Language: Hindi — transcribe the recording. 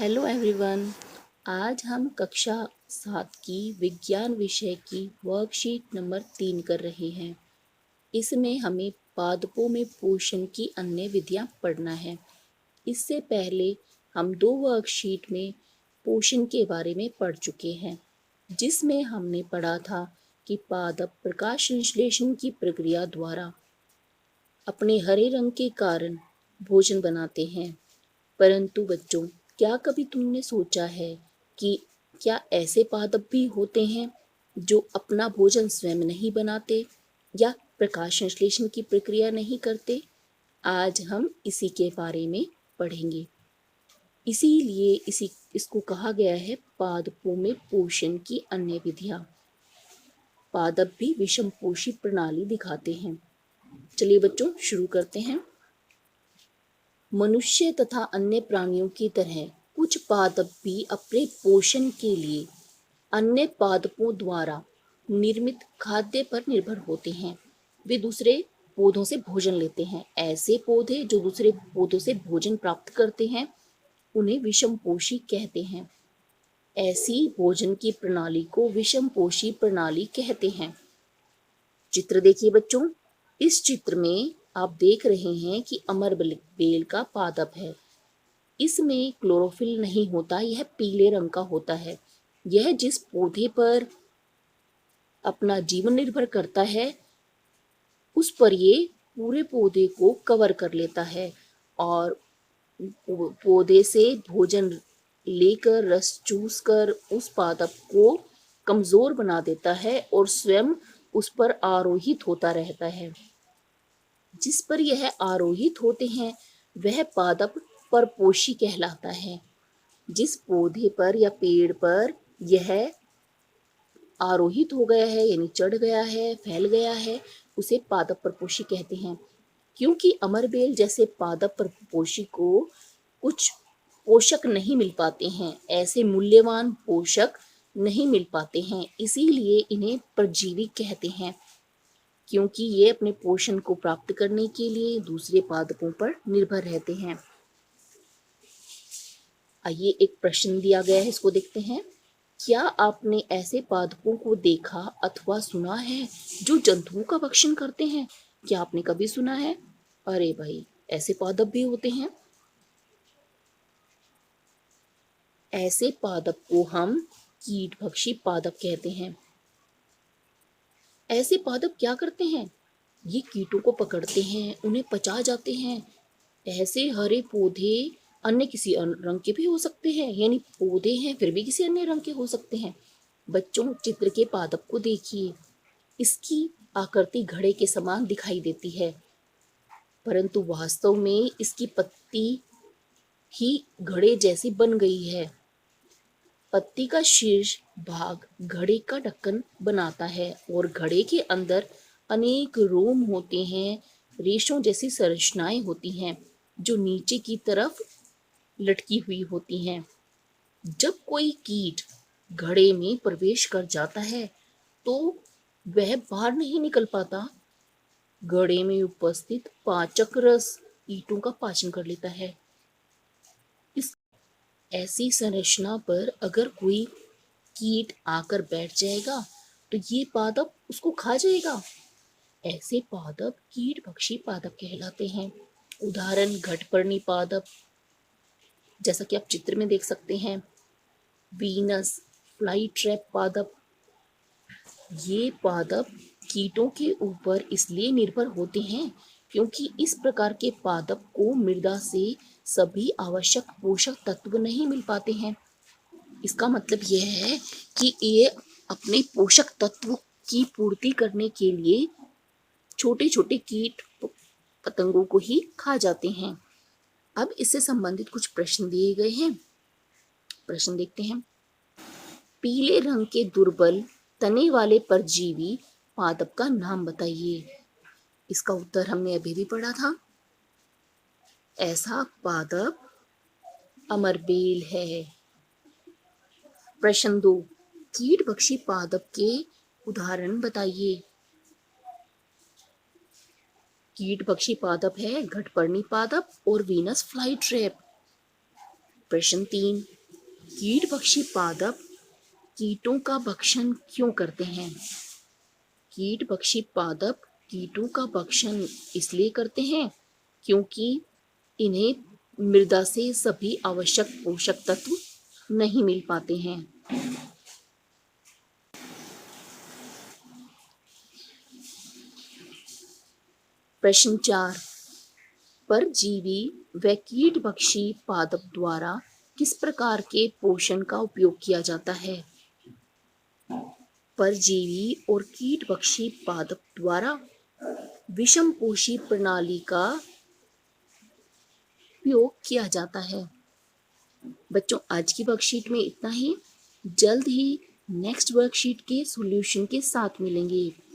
Hello everyone. आज हम कक्षा 7 की विज्ञान विषय की वर्कशीट नंबर 3 कर रहे हैं। इसमें हमें पादपों में पोषण की अन्य विधियां पढ़ना है। इससे पहले हम 2 वर्कशीट में पोषण के बारे में पढ़ चुके हैं, जिसमें हमने पढ़ा था कि पादप प्रकाश संश्लेषण की प्रक्रिया द्वारा अपने हरे रंग के कारण भोजन बनाते हैं। परंतु बच्चों, क्या कभी तुमने सोचा है कि क्या ऐसे पादप भी होते हैं जो अपना भोजन स्वयं नहीं बनाते या प्रकाश संश्लेषण की प्रक्रिया नहीं करते? आज हम इसी के बारे में पढ़ेंगे। इसीलिए इसको कहा गया है पादपों में पोषण की अन्य विधियां। पादप भी विषमपोषी प्रणाली दिखाते हैं। चलिए बच्चों, शुरू करते हैं। मनुष्य तथा अन्य प्राणियों की तरह कुछ पादप भी अपने पोषण के लिए अन्य पादपों द्वारा निर्मित खाद्य पर निर्भर होते हैं। वे दूसरे पौधों से भोजन लेते हैं। ऐसे पौधे जो दूसरे पौधों से भोजन प्राप्त करते हैं उन्हें विषमपोषी कहते हैं। ऐसी भोजन की प्रणाली को विषमपोषी प्रणाली कहते हैं। चित्र देखिए बच्चों। इस चित्र में आप देख रहे हैं कि अमर बेल का पादप है। इसमें क्लोरोफिल नहीं होता, यह पीले रंग का होता है। यह जिस पौधे पर अपना जीवन निर्भर करता है उस पर ये पूरे पौधे को कवर कर लेता है और पौधे से भोजन लेकर रस चूस कर उस पादप को कमजोर बना देता है और स्वयं उस पर आरोहित होता रहता है। जिस पर यह आरोहित होते हैं वह पादप परपोषी कहलाता है। जिस पौधे पर या पेड़ पर यह आरोहित हो गया है यानी चढ़ गया है, फैल गया है, उसे पादप परपोषी कहते हैं। क्योंकि अमरबेल जैसे पादप परपोषी को कुछ पोषक नहीं मिल पाते हैं, ऐसे मूल्यवान पोषक नहीं मिल पाते हैं, इसीलिए इन्हें परजीवी कहते हैं। क्योंकि ये अपने पोषण को प्राप्त करने के लिए दूसरे पादपों पर निर्भर रहते हैं। आइए, एक प्रश्न दिया गया है, इसको देखते हैं। क्या आपने ऐसे पादपों को देखा अथवा सुना है जो जंतुओं का भक्षण करते हैं? क्या आपने कभी सुना है? अरे भाई, ऐसे पादप भी होते हैं। ऐसे पादप को हम कीटभक्षी पादप कहते हैं। ऐसे पादप क्या करते हैं? ये कीटों को पकड़ते हैं, उन्हें पचा जाते हैं। ऐसे हरे पौधे अन्य किसी रंग के भी हो सकते हैं, यानी पौधे हैं फिर भी किसी अन्य रंग के हो सकते हैं। बच्चों, चित्र के पादप को देखिए। इसकी आकृति घड़े के समान दिखाई देती है, परंतु वास्तव में इसकी पत्ती ही घड़े जैसी बन गई है। पत्ती का शीर्ष भाग घड़े का ढक्कन बनाता है और घड़े के अंदर अनेक रोम होते हैं, रेशों जैसी संरचनाएं होती हैं जो नीचे की तरफ लटकी हुई होती हैं। जब कोई कीट घड़े में प्रवेश कर जाता है तो वह बाहर नहीं निकल पाता। घड़े में उपस्थित पाचक रस कीटों का पाचन कर लेता है। इस ऐसी संरचना पर अगर कोई कीट आकर बैठ जाएगा तो ये पादप उसको खा जाएगा। ऐसे पादप कीटभक्षी पादप कहलाते हैं। उदाहरण घटपर्णी पादप, जैसा कि आप चित्र में देख सकते हैं। वीनस फ्लाई ट्रैप पादप। ये पादप कीटों के ऊपर इसलिए निर्भर होते हैं क्योंकि इस प्रकार के पादप को मृदा से सभी आवश्यक पोषक तत्व नहीं मिल पाते हैं। इसका मतलब यह है कि ये अपने पोषक तत्व की पूर्ति करने के लिए छोटे छोटे कीट पतंगों को ही खा जाते हैं। अब इससे संबंधित कुछ प्रश्न दिए गए हैं। प्रश्न देखते हैं। पीले रंग के दुर्बल तने वाले परजीवी पादप का नाम बताइए। इसका उत्तर हमने अभी भी पढ़ा था। ऐसा पादप अमरबेल है। प्रश्न 2, कीटभक्षी पादप के उदाहरण बताइए। कीटभक्षी पादप है घटपर्णी पादप और वीनस फ्लाई ट्रैप। प्रश्न 3, कीट पक्षी पादप कीटों का भक्षण क्यों करते हैं? कीट पक्षी पादप कीटों का भक्षण इसलिए करते हैं क्योंकि इन्हें मृदा से सभी आवश्यक पोषक तत्व नहीं मिल पाते हैं। प्रश्न 4, परजीवी व कीट पक्षी पादप द्वारा किस प्रकार के पोषण का उपयोग किया जाता है? परजीवी और कीट पक्षी पादप द्वारा विषमपोषी प्रणाली का उपयोग किया जाता है। बच्चों, आज की वर्कशीट में इतना ही। जल्द ही नेक्स्ट वर्कशीट के सॉल्यूशन के साथ मिलेंगे।